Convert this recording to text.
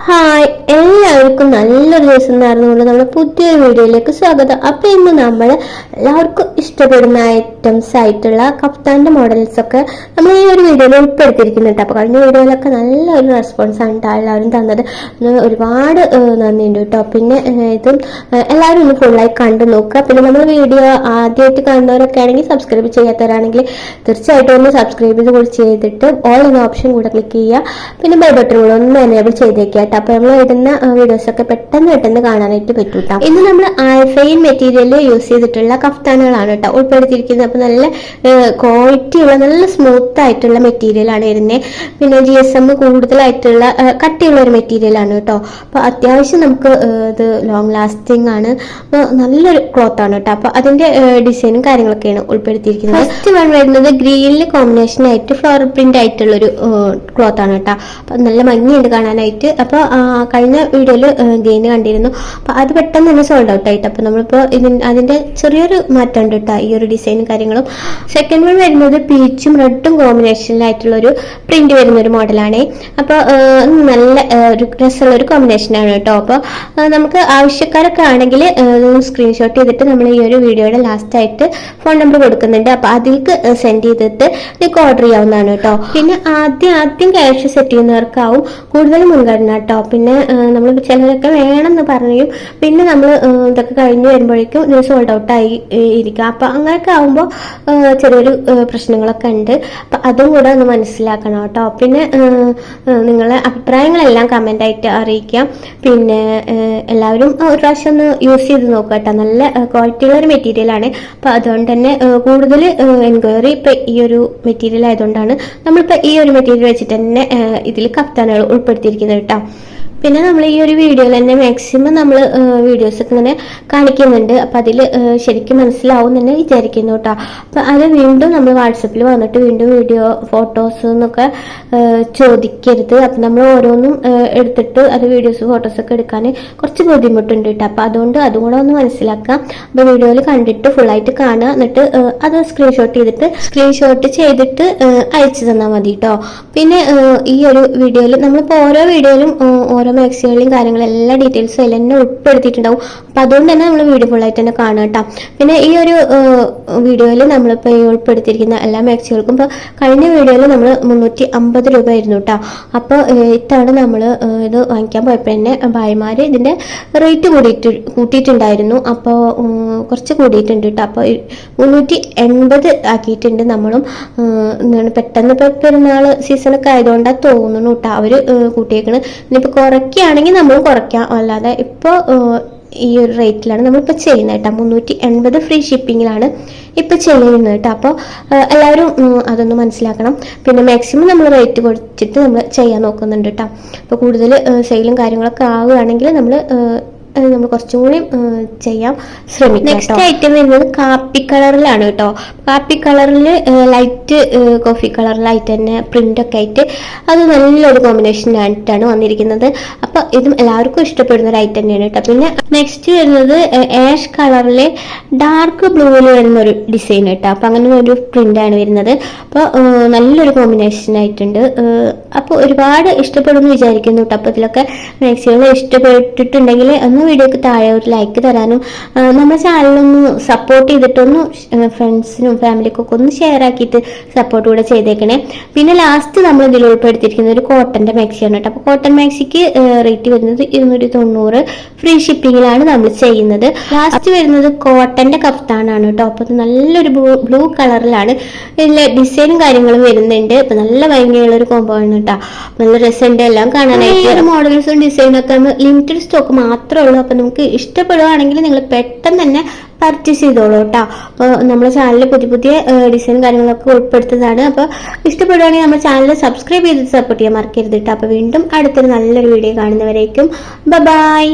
Hi, എല്ലാവർക്കും നല്ലൊരു ദിവസം നേർന്നുകൊണ്ട് നമ്മുടെ പുതിയൊരു വീഡിയോയിലേക്ക് സ്വാഗതം. അപ്പോൾ ഇന്ന് നമ്മൾ എല്ലാവർക്കും ഇഷ്ടപ്പെടുന്ന ഐറ്റംസ് ആയിട്ടുള്ള കഫ്താന്റെ മോഡൽസ് ഒക്കെ നമ്മൾ ഈ ഒരു വീഡിയോയിൽ ഉൾപ്പെടുത്തിയിരിക്കുന്നുണ്ട്. അപ്പോൾ കഴിഞ്ഞ വീഡിയോയിലൊക്കെ നല്ലൊരു റെസ്പോൺസ് ആണ് എല്ലാവരും തന്നത്. ഒരുപാട് നന്ദിയുണ്ട് കേട്ടോ. പിന്നെ ഇതും എല്ലാവരും ഒന്ന് ഫുള്ളായി കണ്ടു നോക്കുക. പിന്നെ നമ്മൾ വീഡിയോ ആദ്യമായിട്ട് കാണുന്നവരൊക്കെ ആണെങ്കിൽ സബ്സ്ക്രൈബ് ചെയ്യാത്തവരാണെങ്കിൽ തീർച്ചയായിട്ടും ഒന്ന് സബ്സ്ക്രൈബ് ചെയ്തിട്ട് ഓൾ എന്ന ഓപ്ഷൻ കൂടെ ക്ലിക്ക് ചെയ്യുക. പിന്നെ ബെൽ ബട്ടൺ കൂടെ ഒന്ന് എനേബിൾ ചെയ്തേക്കുക. അപ്പൊ നമ്മൾ ഇടുന്ന വീഡിയോസ് ഒക്കെ പെട്ടെന്ന് കാണാനായിട്ട് പറ്റൂട്ടോ. ഇന്ന് നമ്മൾ ആൽഫൈൻ മെറ്റീരിയൽ യൂസ് ചെയ്തിട്ടുള്ള കഫ്താനുകളാണ് കേട്ടോ ഉൾപ്പെടുത്തിയിരിക്കുന്നത്. അപ്പൊ നല്ല ക്വാളിറ്റി ഉള്ള നല്ല സ്മൂത്ത് ആയിട്ടുള്ള മെറ്റീരിയൽ ആണ് വരുന്നത്. പിന്നെ GSM കൂടുതലായിട്ടുള്ള കട്ടിയുള്ള ഒരു മെറ്റീരിയൽ ആണ് കേട്ടോ. അപ്പൊ അത്യാവശ്യം നമുക്ക് ഇത് ലോങ് ലാസ്റ്റിംഗ് ആണ്, നല്ലൊരു ക്ലോത്ത് ആണ് കേട്ടോ. അപ്പൊ അതിന്റെ ഡിസൈനും കാര്യങ്ങളൊക്കെയാണ് ഉൾപ്പെടുത്തിയിരിക്കുന്നത്. ഫസ്റ്റ് വൺ വരുന്നത് ഗ്രീനിൽ കോമ്പിനേഷൻ ആയിട്ട് ഫ്ലോറൽ പ്രിന്റ് ആയിട്ടുള്ള ഒരു ക്ലോത്ത് ആണ് കേട്ടോ. അപ്പൊ നല്ല ഭംഗിയുണ്ട് കാണാനായിട്ട്. അപ്പൊ കഴിഞ്ഞ വീഡിയോയിൽ ഗെയിൻ കണ്ടിരുന്നു. അപ്പൊ അത് പെട്ടെന്ന് തന്നെ സോൾഡ് ഔട്ട് ആയിട്ട്. അപ്പൊ നമ്മളിപ്പോ അതിന്റെ ചെറിയൊരു മാറ്റം ഉണ്ട് കേട്ടോ ഈ ഒരു ഡിസൈനും കാര്യങ്ങളും. സെക്കൻഡ് വൺ വരുന്നത് പീച്ചും റെഡും കോമ്പിനേഷനിലായിട്ടുള്ള ഒരു പ്രിന്റ് വരുന്ന ഒരു മോഡലാണ്. അപ്പൊ നല്ല ഒരു രസമുള്ള ഒരു കോമ്പിനേഷനാണ് കേട്ടോ. അപ്പൊ നമുക്ക് ആവശ്യക്കാരൊക്കെ ആണെങ്കിൽ സ്ക്രീൻഷോട്ട് ചെയ്തിട്ട് നമ്മൾ ഈ ഒരു വീഡിയോയുടെ ലാസ്റ്റ് ആയിട്ട് ഫോൺ നമ്പർ കൊടുക്കുന്നുണ്ട്. അപ്പൊ അതിലേക്ക് സെൻഡ് ചെയ്തിട്ട് നിങ്ങൾക്ക് ഓർഡർ ചെയ്യാവുന്നതാണ് കേട്ടോ. പിന്നെ ആദ്യം ക്യാഷ് സെറ്റ് ചെയ്യുന്നവർക്കാവും കൂടുതൽ മുൻഗണന കേട്ടോ. പിന്നെ നമ്മൾ ചിലരൊക്കെ വേണമെന്ന് പറയും, പിന്നെ നമ്മൾ ഇതൊക്കെ കഴിഞ്ഞ് വരുമ്പോഴേക്കും ഇത് സോൾഡ് ഔട്ട് ആയി ഇരിക്കുക. അപ്പൊ അങ്ങനെയൊക്കെ ആവുമ്പോൾ ചെറിയൊരു പ്രശ്നങ്ങളൊക്കെ ഉണ്ട്. അപ്പൊ അതും കൂടെ ഒന്ന് മനസ്സിലാക്കണം കേട്ടോ. പിന്നെ നിങ്ങളെ അഭിപ്രായങ്ങളെല്ലാം കമന്റ് ആയിട്ട് അറിയിക്കാം. പിന്നെ എല്ലാവരും ഒരു പ്രാവശ്യം ഒന്ന് യൂസ് ചെയ്ത് നോക്കുക കേട്ടോ. നല്ല ക്വാളിറ്റി ഉള്ള ഒരു മെറ്റീരിയൽ ആണ്. അപ്പൊ അതുകൊണ്ട് തന്നെ കൂടുതൽ എൻക്വയറി ഇപ്പൊ ഈ ഒരു മെറ്റീരിയൽ ആയതുകൊണ്ടാണ് നമ്മളിപ്പോ ഈ ഒരു മെറ്റീരിയൽ വെച്ചിട്ട് തന്നെ ഇതിൽ കഫ്താനുകൾ ഉൾപ്പെടുത്തിയിരിക്കുന്നത് കേട്ടോ. പിന്നെ നമ്മൾ ഈ ഒരു വീഡിയോയിൽ തന്നെ മാക്സിമം നമ്മൾ വീഡിയോസ് ഒക്കെ ഇങ്ങനെ കാണിക്കുന്നുണ്ട്. അപ്പം അതിൽ ശരിക്കും മനസ്സിലാവും തന്നെ വിചാരിക്കുന്നു കേട്ടോ. അപ്പം അത് വീണ്ടും നമ്മൾ വാട്സപ്പിൽ വന്നിട്ട് വീണ്ടും വീഡിയോ ഫോട്ടോസ് എന്നൊക്കെ ചോദിക്കരുത്. അപ്പം നമ്മൾ ഓരോന്നും എടുത്തിട്ട് അത് വീഡിയോസ് ഫോട്ടോസ് ഒക്കെ എടുക്കാൻ കുറച്ച് ബുദ്ധിമുട്ടുണ്ട് കേട്ടോ. അപ്പം അതുകൊണ്ട് അതും കൂടെ ഒന്ന് മനസ്സിലാക്കാം. അപ്പം വീഡിയോയിൽ കണ്ടിട്ട് ഫുള്ളായിട്ട് കാണുക, എന്നിട്ട് അത് സ്ക്രീൻഷോട്ട് ചെയ്തിട്ട് അയച്ചു തന്നാൽ മതി കേട്ടോ. പിന്നെ ഈ ഒരു വീഡിയോയിൽ നമ്മളിപ്പോൾ ഓരോ വീഡിയോയിലും ഓരോ മാക്സികളുടെയും കാര്യങ്ങളും എല്ലാ ഡീറ്റെയിൽസും എല്ലാം തന്നെ ഉൾപ്പെടുത്തിയിട്ടുണ്ടാവും. അപ്പം അതുകൊണ്ട് തന്നെ നമ്മൾ വീഡിയോ ഫുള്ളായിട്ട് തന്നെ കാണുക കേട്ടോ. പിന്നെ ഈ ഒരു വീഡിയോയിൽ നമ്മളിപ്പോൾ ഈ ഉൾപ്പെടുത്തിയിരിക്കുന്ന എല്ലാ മാക്സികൾക്കും ഇപ്പോൾ കഴിഞ്ഞ വീഡിയോയിൽ നമ്മൾ 350 രൂപ ആയിരുന്നു കേട്ടോ. അപ്പോൾ ഇത്തവണ നമ്മൾ ഇത് വാങ്ങിക്കാൻ പോയപ്പോൾ തന്നെ ഭായിമാർ ഇതിൻ്റെ റേറ്റ് കൂട്ടിയിട്ടുണ്ടായിരുന്നു. അപ്പോൾ കുറച്ച് കൂടിയിട്ടുണ്ട് കേട്ടോ. അപ്പോൾ 380 ആക്കിയിട്ടുണ്ട്. നമ്മളും പെട്ടെന്ന് ഇപ്പോൾ പെരുന്നാൾ സീസണൊക്കെ ആയതുകൊണ്ടാണ് തോന്നുന്നു കേട്ടോ അവർ കൂട്ടിയേക്കണ്. ഇനിയിപ്പോൾ കുറയ്ക്കുകയാണെങ്കിൽ നമ്മളും കുറയ്ക്കാം, അല്ലാതെ ഇപ്പോൾ ഈ ഒരു റേറ്റിലാണ് നമ്മളിപ്പോൾ ചെയ്യുന്നത് കേട്ടോ. 380 ഫ്രീ ഷിപ്പിങ്ങിലാണ് ഇപ്പം ചെയ്യുന്നത് കേട്ടോ. അപ്പോൾ എല്ലാവരും അതൊന്ന് മനസ്സിലാക്കണം. പിന്നെ മാക്സിമം നമ്മൾ റേറ്റ് കുറച്ചിട്ട് നമ്മൾ ചെയ്യാൻ നോക്കുന്നുണ്ട് കേട്ടോ. അപ്പോൾ കൂടുതൽ സെയിലും കാര്യങ്ങളൊക്കെ ആവുകയാണെങ്കിൽ നമ്മൾ കുറച്ചും കൂടി ചെയ്യാൻ ശ്രമിക്കാം. നെക്സ്റ്റ് ഐറ്റം വരുന്നത് കാപ്പി കളറിലാണ് കേട്ടോ. കാപ്പി കളറിൽ ലൈറ്റ് കോഫി കളറിലായിട്ട് തന്നെ പ്രിന്റ് ഒക്കെ ആയിട്ട് അത് നല്ലൊരു കോമ്പിനേഷനായിട്ടാണ് വന്നിരിക്കുന്നത്. അപ്പൊ ഇതും എല്ലാവർക്കും ഇഷ്ടപ്പെടുന്ന ഒരു ഐറ്റം തന്നെയാണ് കേട്ടോ. പിന്നെ നെക്സ്റ്റ് വരുന്നത് ആഷ് കളറിൽ ഡാർക്ക് ബ്ലൂവിൽ വരുന്ന ഒരു ഡിസൈൻ കേട്ടോ. അപ്പൊ അങ്ങനെ ഒരു പ്രിന്റ് ആണ് വരുന്നത്. അപ്പോൾ നല്ലൊരു കോമ്പിനേഷൻ ആയിട്ടുണ്ട്. അപ്പോൾ ഒരുപാട് ഇഷ്ടപ്പെടുമെന്ന് വിചാരിക്കുന്നു കേട്ടോ. അപ്പോൾ ഇതിലൊക്കെ മാക്സിമം ഇഷ്ടപ്പെട്ടിട്ടുണ്ടെങ്കിൽ ഒന്ന് വീഡിയോക്ക് താഴെ ഒരു ലൈക്ക് തരാനും നമ്മുടെ ചാനലൊന്ന് സപ്പോർട്ട് ചെയ്തിട്ടൊന്ന് ഫ്രണ്ട്സിനും ഫാമിലിക്കൊക്കെ ഒന്ന് ഷെയർ ആക്കിയിട്ട് സപ്പോർട്ട് കൂടെ ചെയ്തേക്കണേ. പിന്നെ ലാസ്റ്റ് നമ്മൾ ഇതിൽ ഉൾപ്പെടുത്തിയിരിക്കുന്നത് ഒരു കോട്ടന്റെ മാക്സിയാണ് കേട്ടോ. അപ്പോൾ കോട്ടൺ മാക്സിക്ക് റേറ്റ് വരുന്നത് 290 ഫ്രീ ഷിപ്പിങ്ങിലാണ് നമ്മൾ ചെയ്യുന്നത്. ലാസ്റ്റ് വരുന്നത് കോട്ടന്റെ കഫ്താനാണ് കേട്ടോ. അപ്പോൾ നല്ലൊരു ബ്ലൂ കളറിലാണ് ഇതിൽ ഡിസൈനും കാര്യങ്ങളും വരുന്നുണ്ട്. അപ്പൊ നല്ല ഭംഗിയുള്ള ഒരു കോംബോ ആണ് കേട്ടോ. നല്ല രസമുണ്ട് എല്ലാം കാണാനായിട്ട്. മോഡൽസും ഡിസൈനൊക്കെ ലിമിറ്റഡ് സ്റ്റോക്ക് മാത്രമേ ഉള്ളൂ. അപ്പൊ നമുക്ക് ഇഷ്ടപ്പെടുകയാണെങ്കിൽ നിങ്ങൾ പെട്ടെന്ന് തന്നെ പർച്ചേസ് ചെയ്തോളൂ കേട്ടോ. അപ്പോൾ നമ്മുടെ ചാനലിൽ പുതിയ ഡിസൈൻ കാര്യങ്ങളൊക്കെ ഉൾപ്പെടുത്തുന്നതാണ്. അപ്പോൾ ഇഷ്ടപ്പെടുകയാണെങ്കിൽ നമ്മുടെ ചാനൽ സബ്സ്ക്രൈബ് ചെയ്ത് സപ്പോർട്ട് ചെയ്യാൻ മറക്കരുത് കേട്ടോ. അപ്പോൾ വീണ്ടും അടുത്തൊരു നല്ലൊരു വീഡിയോ കാണുന്നവരേക്കും ബൈ.